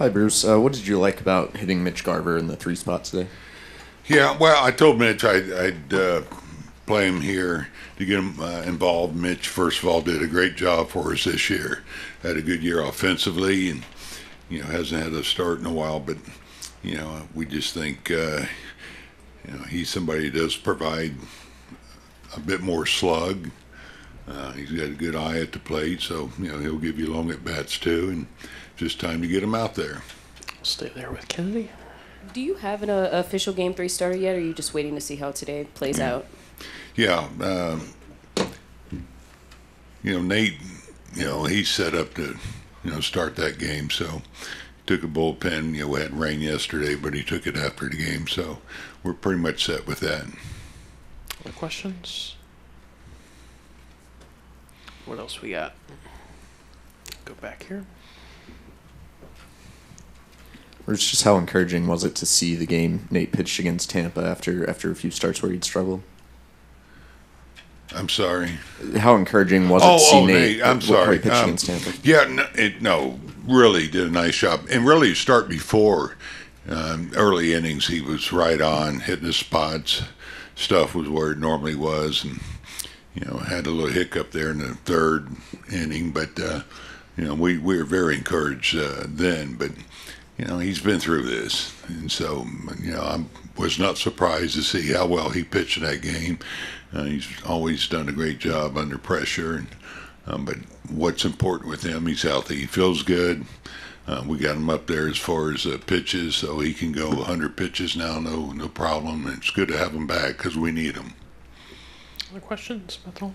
Hi, Bruce. What did you like about hitting Mitch Garver in the 3 spot today? Yeah, well, I told Mitch I'd play him here to get him involved. Mitch, first of all, did a great job for us this year. Had a good year offensively, and hasn't had a start in a while. But we just think he's somebody who does provide a bit more slug. He's got a good eye at the plate, so he'll give you long at bats too, and just time to get him out there. Stay there with Kennedy. Do you have an official Game 3 starter yet, or are you just waiting to see how today plays out? Yeah, Nate, he's set up to, start that game. So took a bullpen. We had rain yesterday, but he took it after the game. So we're pretty much set with that. Other questions? What else we got? Go back here. Or it's just how encouraging was it to see the game Nate pitched against Tampa after a few starts where he'd struggled? I'm sorry. How encouraging was it to see Nate? I'm sorry. Pitch against Tampa? Yeah, really did a nice job. And really, start before early innings, he was right on, hitting the spots. Stuff was where it normally was, and had a little hiccup there in the third inning. But we were very encouraged then. But he's been through this, and so I was not surprised to see how well he pitched in that game. He's always done a great job under pressure, but what's important with him, he's healthy. He feels good. We got him up there as far as pitches, so he can go 100 pitches now, no problem. And it's good to have him back because we need him. Other questions, Bethel?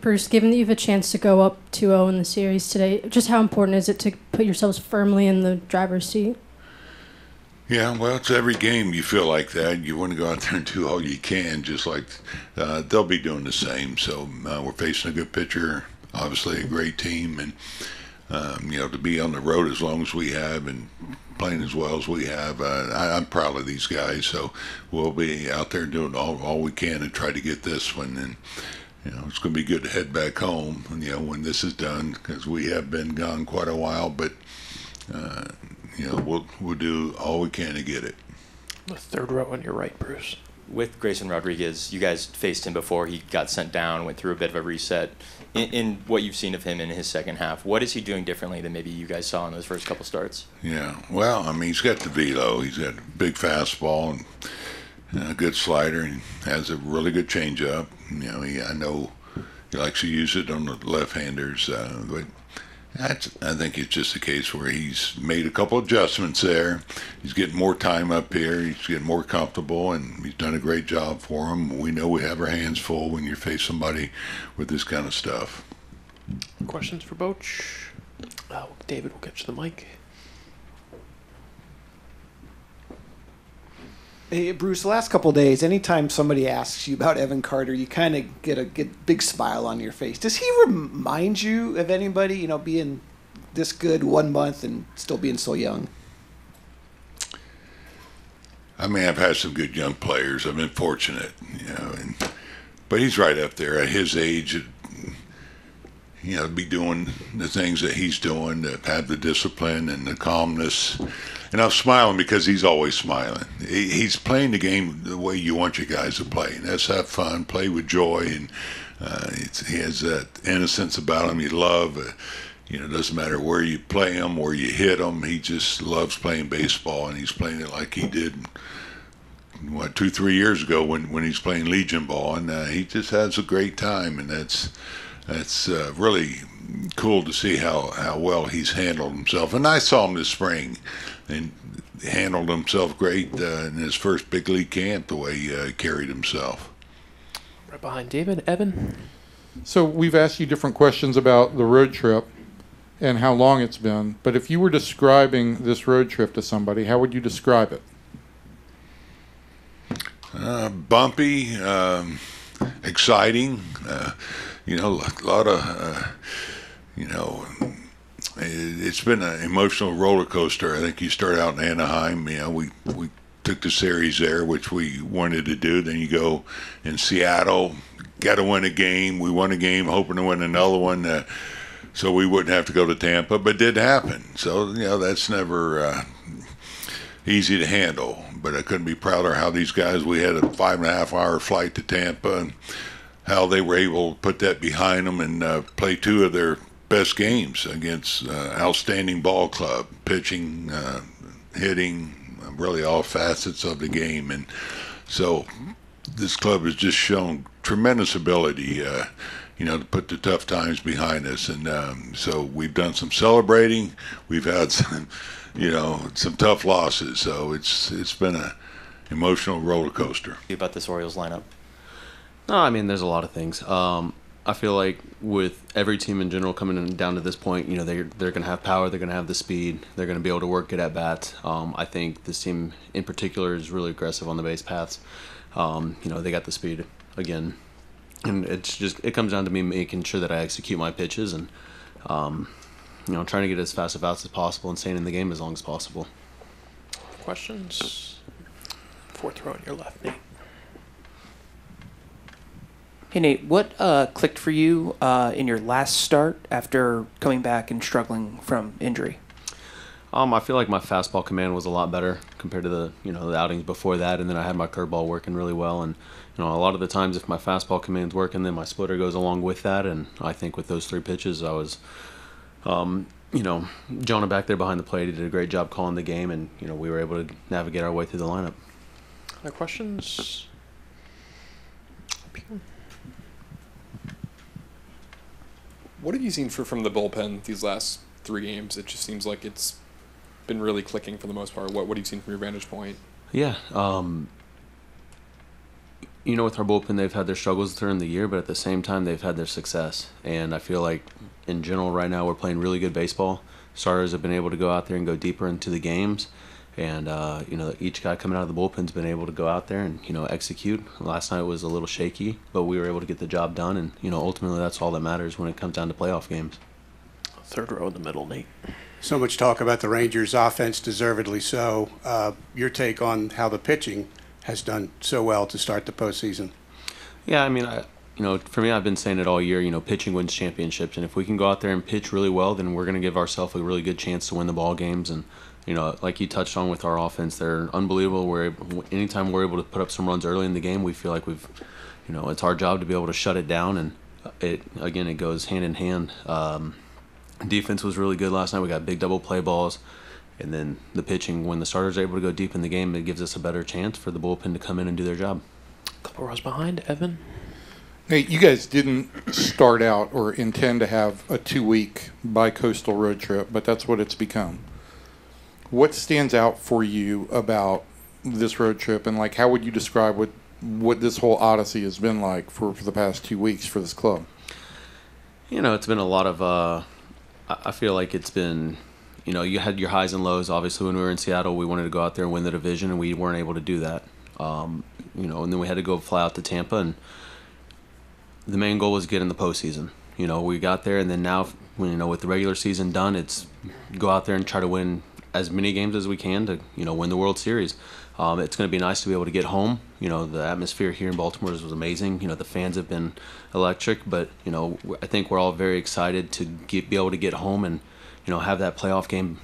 Bruce, given that you have a chance to go up 2-0 in the series today, just how important is it to put yourselves firmly in the driver's seat? Yeah, well, it's every game you feel like that. You want to go out there and do all you can, just like they'll be doing the same. So we're facing a good pitcher, obviously a great team, and to be on the road as long as we have and playing as well as we have, I'm proud of these guys. So we'll be out there doing all we can to try to get this one. And it's going to be good to head back home, when this is done, because we have been gone quite a while. But we'll do all we can to get it. The third row on your right, Bruce. With Grayson Rodriguez, you guys faced him before he got sent down, went through a bit of a reset. In what you've seen of him in his second half, what is he doing differently than maybe you guys saw in those first couple starts? Yeah, well, he's got the velo. He's got a big fastball and a good slider, and has a really good changeup. I know he likes to use it on the left-handers, but I think it's just a case where he's made a couple adjustments there. He's getting more time up here. He's getting more comfortable, and he's done a great job for him. We know we have our hands full when you face somebody with this kind of stuff. Questions for Bochy? David, we'll get you the mic. Hey, Bruce, the last couple of days, anytime somebody asks you about Evan Carter, you kind of get a big smile on your face. Does he remind you of anybody, being this good 1 month and still being so young? I've had some good young players. I've been fortunate, but he's right up there at his age. To be doing the things that he's doing, to have the discipline and the calmness. And I'm smiling because he's always smiling. He's playing the game the way you want your guys to play. And that's have fun, play with joy, and he has that innocence about him. You love, it doesn't matter where you play him, where you hit him. He just loves playing baseball, and he's playing it like he did 2-3 years ago when he's playing Legion ball. And he just has a great time, and that's really cool to see how well he's handled himself. And I saw him this spring, and handled himself great in his first big league camp, the way he carried himself. Right behind David. Evan? So we've asked you different questions about the road trip and how long it's been, but if you were describing this road trip to somebody, how would you describe it? Bumpy, exciting, a lot of, it's been an emotional roller coaster. I think you start out in Anaheim, we took the series there, which we wanted to do. Then you go in Seattle, got to win a game. We won a game, hoping to win another one. so we wouldn't have to go to Tampa, but it did happen. So, that's never easy to handle. But I couldn't be prouder how these guys, we had a 5.5-hour flight to Tampa, and how they were able to put that behind them and play two of their best games against outstanding ball club, pitching, hitting, really all facets of the game. And so this club has just shown tremendous ability, to put the tough times behind us. And so we've done some celebrating. We've had some, some tough losses. So it's been an emotional roller coaster. About this Orioles lineup? No, I mean, there's a lot of things. I feel like with every team in general coming down to this point, they're going to have power, they're going to have the speed, they're going to be able to work good at bats. I think this team in particular is really aggressive on the base paths. They got the speed again, and it comes down to me making sure that I execute my pitches and trying to get as fast of outs as possible and staying in the game as long as possible. Questions? Fourth row on your left, Nate. Hey Nate, what clicked for you in your last start after coming back and struggling from injury? I feel like my fastball command was a lot better compared to the outings before that, and then I had my curveball working really well. And a lot of the times, if my fastball command's working, then my splitter goes along with that. And I think with those 3 pitches, I was, Jonah back there behind the plate, he did a great job calling the game, and we were able to navigate our way through the lineup. Other questions? What have you seen from the bullpen these last 3 games? It just seems like it's been really clicking for the most part. What have you seen from your vantage point? Yeah. With our bullpen, they've had their struggles during the year, but at the same time, they've had their success. And I feel like, in general, right now, we're playing really good baseball. Starters have been able to go out there and go deeper into the games. And, each guy coming out of the bullpen's been able to go out there and, execute. Last night was a little shaky, but we were able to get the job done. And, ultimately that's all that matters when it comes down to playoff games. Third row in the middle, Nate. So much talk about the Rangers' offense, deservedly so. Your take on how the pitching has done so well to start the postseason? Yeah, I mean, for me, I've been saying it all year, pitching wins championships. And if we can go out there and pitch really well, then we're going to give ourselves a really good chance to win the ball games. And like you touched on with our offense, they're unbelievable. Anytime we're able to put up some runs early in the game, we feel like it's our job to be able to shut it down. And it goes hand in hand. Defense was really good last night. We got big double play balls. And then the pitching, when the starters are able to go deep in the game, it gives us a better chance for the bullpen to come in and do their job. Couple rows behind, Evan. Nate, you guys didn't start out or intend to have a 2-week bi-coastal road trip, but that's what it's become. What stands out for you about this road trip, and how would you describe what this whole odyssey has been like for the past 2 weeks for this club? It's been a lot of I feel like it's been, you had your highs and lows. Obviously, when we were in Seattle, we wanted to go out there and win the division, and we weren't able to do that. And then we had to go fly out to Tampa, and the main goal was get in the postseason. We got there, and then now, with the regular season done, it's go out there and try to win as many games as we can to, win the World Series. It's going to be nice to be able to get home. The atmosphere here in Baltimore was amazing. The fans have been electric, but, I think we're all very excited to be able to get home and, have that playoff game.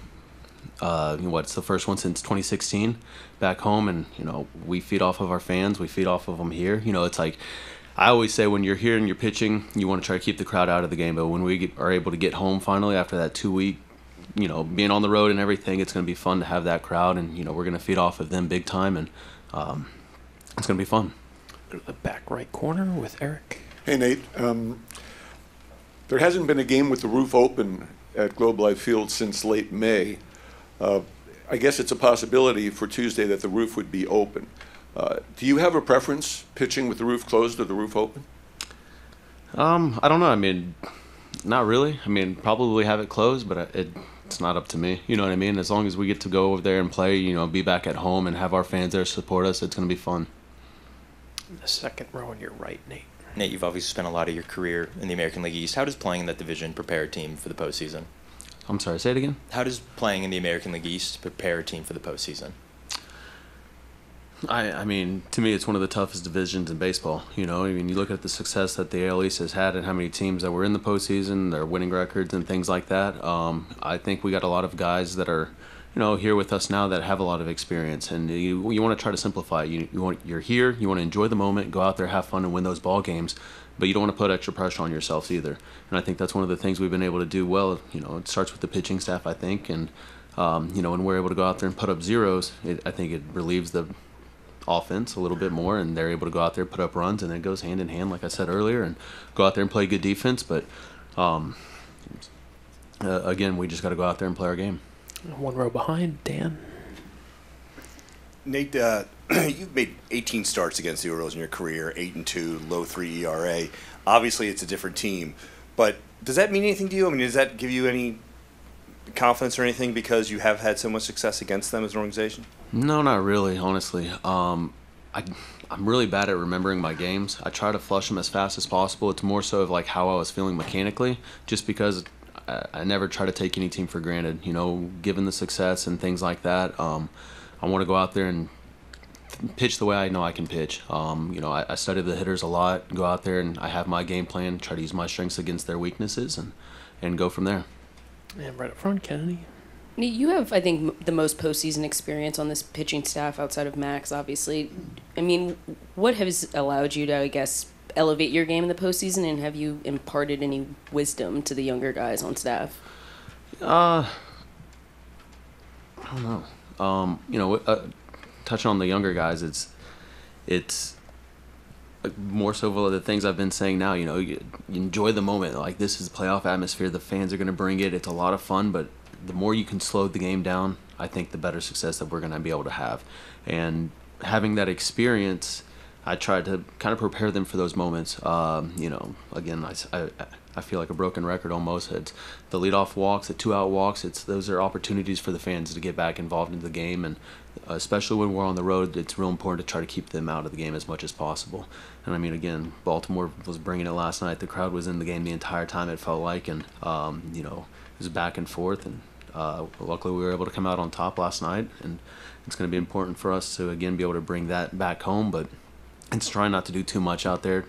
It's the first one since 2016 back home, and, we feed off of our fans. We feed off of them here. It's like, I always say when you're here and you're pitching, you want to try to keep the crowd out of the game, but when we are able to get home finally after that 2-week, being on the road and everything, it's going to be fun to have that crowd, and, we're going to feed off of them big time, and it's going to be fun. Go to the back right corner with Eric. Hey, Nate. There hasn't been a game with the roof open at Globe Life Field since late May. I guess it's a possibility for Tuesday that the roof would be open. Do you have a preference, pitching with the roof closed or the roof open? I don't know. I mean, not really. I mean, probably have it closed, but it's not up to me. You know what I mean? As long as we get to go over there and play, be back at home and have our fans there support us, it's going to be fun. The second row on your right, Nate. Nate, you've obviously spent a lot of your career in the American League East. How does playing in that division prepare a team for the postseason? I'm sorry, say it again? How does playing in the American League East prepare a team for the postseason? I mean, to me, it's one of the toughest divisions in baseball. You know, I mean, you look at the success that the AL East has had and how many teams that were in the postseason, their winning records and things like that. I think we got a lot of guys that are, here with us now that have a lot of experience, and you want to try to simplify it. You're here, you want to enjoy the moment, go out there, have fun, and win those ball games, but you don't want to put extra pressure on yourselves either. And I think that's one of the things we've been able to do well. It starts with the pitching staff, I think, and when we're able to go out there and put up zeros, I think it relieves the offense a little bit more, and they're able to go out there, put up runs, and it goes hand in hand, like I said earlier, and go out there and play good defense. But again, we just got to go out there and play our game. One row behind, Dan. Nate, you've made 18 starts against the Orioles in your career, 8-2, low 3 ERA. Obviously, it's a different team, but does that mean anything to you? I mean, does that give you any confidence or anything because you have had so much success against them as an organization? No, not really, honestly. I'm really bad at remembering my games. I try to flush them as fast as possible. It's more so of like how I was feeling mechanically, just because I never try to take any team for granted. Given the success and things like that, I want to go out there and pitch the way I know I can pitch. I study the hitters a lot, go out there and I have my game plan, try to use my strengths against their weaknesses, and go from there. And right up front, Kennedy. You have, I think, the most postseason experience on this pitching staff outside of Max, obviously. I mean, what has allowed you to, I guess, elevate your game in the postseason, and have you imparted any wisdom to the younger guys on staff? I don't know. Touching on the younger guys, it's more so of the things I've been saying now. You enjoy the moment. Like, this is playoff atmosphere. The fans are going to bring it. It's a lot of fun, but the more you can slow the game down, I think the better success that we're going to be able to have. And having that experience, I try to kind of prepare them for those moments. Again, I feel like a broken record almost. It's the leadoff walks, the 2-out walks. Those are opportunities for the fans to get back involved in the game, and especially when we're on the road, it's real important to try to keep them out of the game as much as possible. And I mean, again, Baltimore was bringing it last night. The crowd was in the game the entire time, it felt like, and it was back and forth, and luckily we were able to come out on top last night, and it's going to be important for us to again be able to bring that back home, but it's trying not to do too much out there.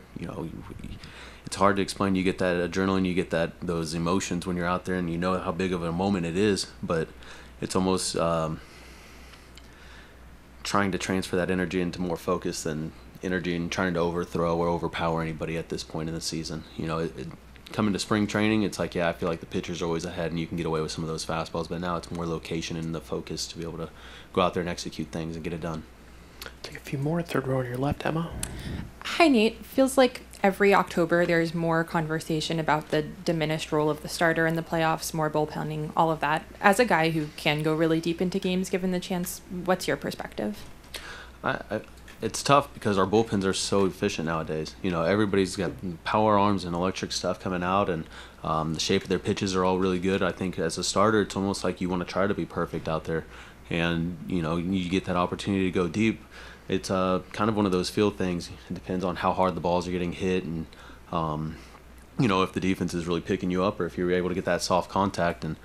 It's hard to explain. You get that adrenaline, you get those emotions when you're out there, and you know how big of a moment it is, but it's almost trying to transfer that energy into more focus than energy and trying to overthrow or overpower anybody at this point in the season. Coming to spring training, it's like, I feel like the pitchers are always ahead and you can get away with some of those fastballs, but now it's more location and the focus to be able to go out there and execute things and get it done. Take a few more. Third row on your left, Emma. Hi, Nate. Feels like every October there's more conversation about the diminished role of the starter in the playoffs, more bullpenning, all of that. As a guy who can go really deep into games given the chance, what's your perspective? It's tough because our bullpens are so efficient nowadays. Everybody's got power arms and electric stuff coming out, and the shape of their pitches are all really good. I think as a starter, it's almost like you want to try to be perfect out there, and you get that opportunity to go deep. It's kind of one of those feel things. It depends on how hard the balls are getting hit, and if the defense is really picking you up, or if you're able to get that soft contact. And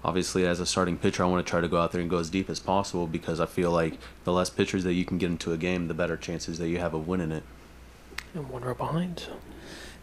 obviously, as a starting pitcher, I want to try to go out there and go as deep as possible, because I feel like the less pitchers that you can get into a game, the better chances that you have of winning it. And one row behind.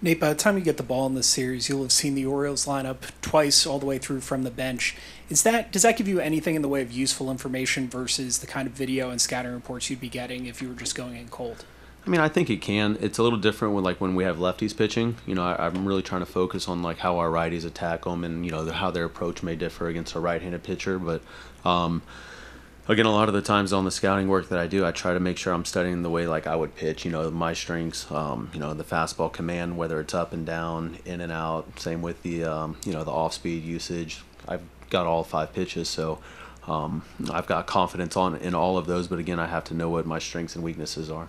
Nate, by the time you get the ball in this series, you'll have seen the Orioles line up twice all the way through from the bench. Does that give you anything in the way of useful information versus the kind of video and scouting reports you'd be getting if you were just going in cold? I mean, I think it can. It's a little different when we have lefties pitching. I'm really trying to focus on how our righties attack them, and how their approach may differ against a right-handed pitcher. But again, a lot of the times on the scouting work that I do, I try to make sure I'm studying the way I would pitch. My strengths. The fastball command, whether it's up and down, in and out. Same with the the off-speed usage. I've got all 5 pitches, so I've got confidence in all of those. But again, I have to know what my strengths and weaknesses are.